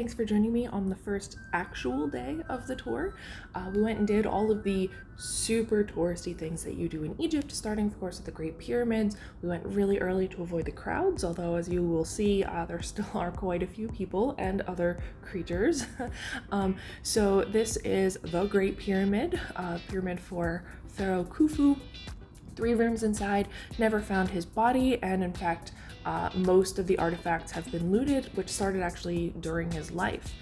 thanks for joining me on the first actual day of the tour. We went and did all of the super touristy things that you do in Egypt, starting of course with the Great Pyramids. We went really early to avoid the crowds, although as you will see, there still are quite a few people and other creatures. So this is the Great Pyramid, pyramid for Pharaoh Khufu. 3 rooms inside, never found his body, and in fact, most of the artifacts have been looted, which started actually during his life.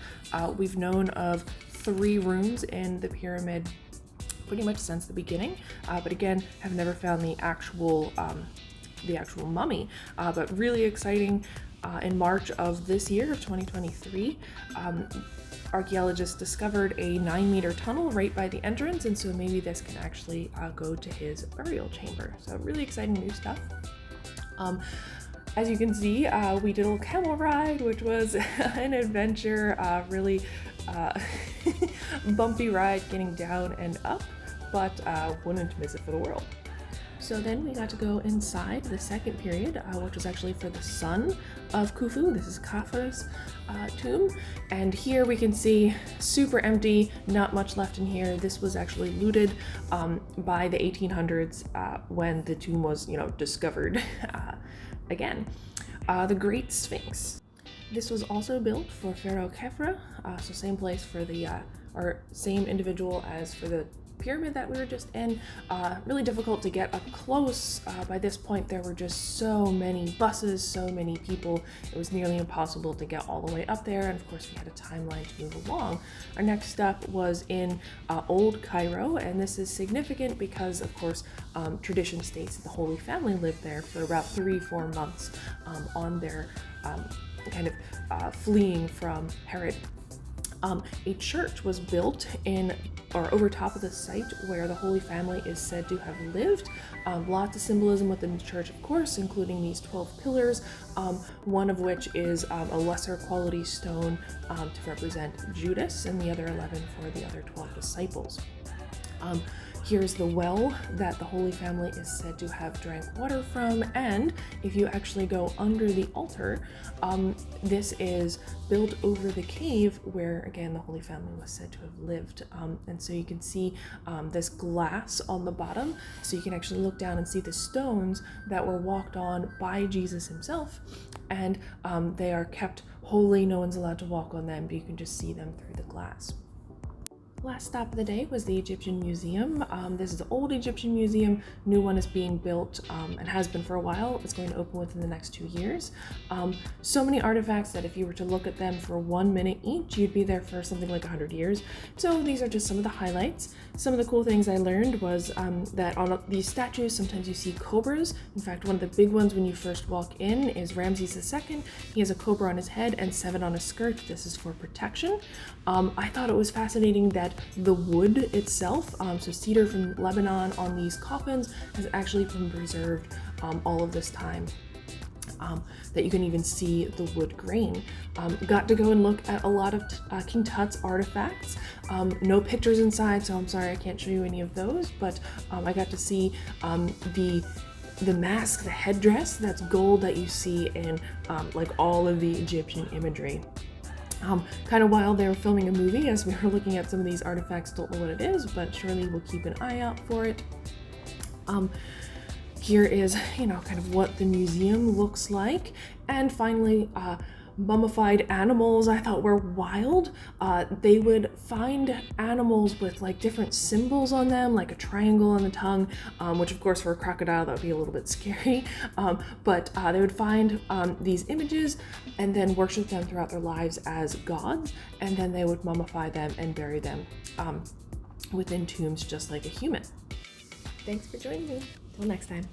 We've known of 3 rooms in the pyramid pretty much since the beginning, but again, have never found the actual mummy. But really exciting, in March of this year, of 2023, archaeologists discovered a 9-meter tunnel right by the entrance, and so maybe this can actually go to his burial chamber. So really exciting new stuff. As you can see, we did a little camel ride, which was an adventure, really bumpy ride getting down and up, but wouldn't miss it for the world. So then we got to go inside the second period, which was actually for the son of Khufu. This is Khafre's tomb. And here we can see super empty, not much left in here. This was actually looted by the 1800s when the tomb was, discovered again. The Great Sphinx. This was also built for Pharaoh Khafre, so same place for the, or same individual as for the pyramid that we were just in. Really difficult to get up close. By this point there were just so many buses, so many people, it was nearly impossible to get all the way up there, and of course we had a timeline to move along. Our next step was in Old Cairo, and this is significant because of course tradition states that the Holy Family lived there for about 3-4 months on their kind of fleeing from Herod. A church was built in or over top of the site where the Holy Family is said to have lived. Lots of symbolism within the church, of course, including these 12 pillars, one of which is a lesser quality stone to represent Judas, and the other 11 for the other 12 disciples. Here's the well that the Holy Family is said to have drank water from, and if you actually go under the altar, this is built over the cave where, again, the Holy Family was said to have lived. And so you can see this glass on the bottom, so you can actually look down and see the stones that were walked on by Jesus himself, and they are kept holy. No one's allowed to walk on them, but you can just see them through the glass. Last stop of the day was the Egyptian Museum. This is the old Egyptian museum. New one is being built and has been for a while. It's going to open within the next 2 years. So many artifacts that if you were to look at them for 1 minute each, you'd be there for something like 100 years. So these are just some of the highlights. Some of the cool things I learned was that on these statues, sometimes you see cobras. In fact, one of the big ones when you first walk in is Ramses II. He has a cobra on his head and 7 on his skirt. This is for protection. I thought it was fascinating that the wood itself, so cedar from Lebanon on these coffins, has actually been preserved all of this time, that you can even see the wood grain. Got to go and look at a lot of King Tut's artifacts. No pictures inside, so I'm sorry I can't show you any of those, but I got to see the mask, the headdress, that's gold that you see in like all of the Egyptian imagery. Kind of wild they were filming a movie as we were looking at some of these artifacts. Don't know what it is, but surely we'll keep an eye out for it. Here is, kind of what the museum looks like. And finally, mummified animals I thought were wild. They would find animals with like different symbols on them, like a triangle on the tongue, which of course for a crocodile that would be a little bit scary, but they would find these images and then worship them throughout their lives as gods, and then they would mummify them and bury them within tombs just like a human. Thanks for joining me. Till next time.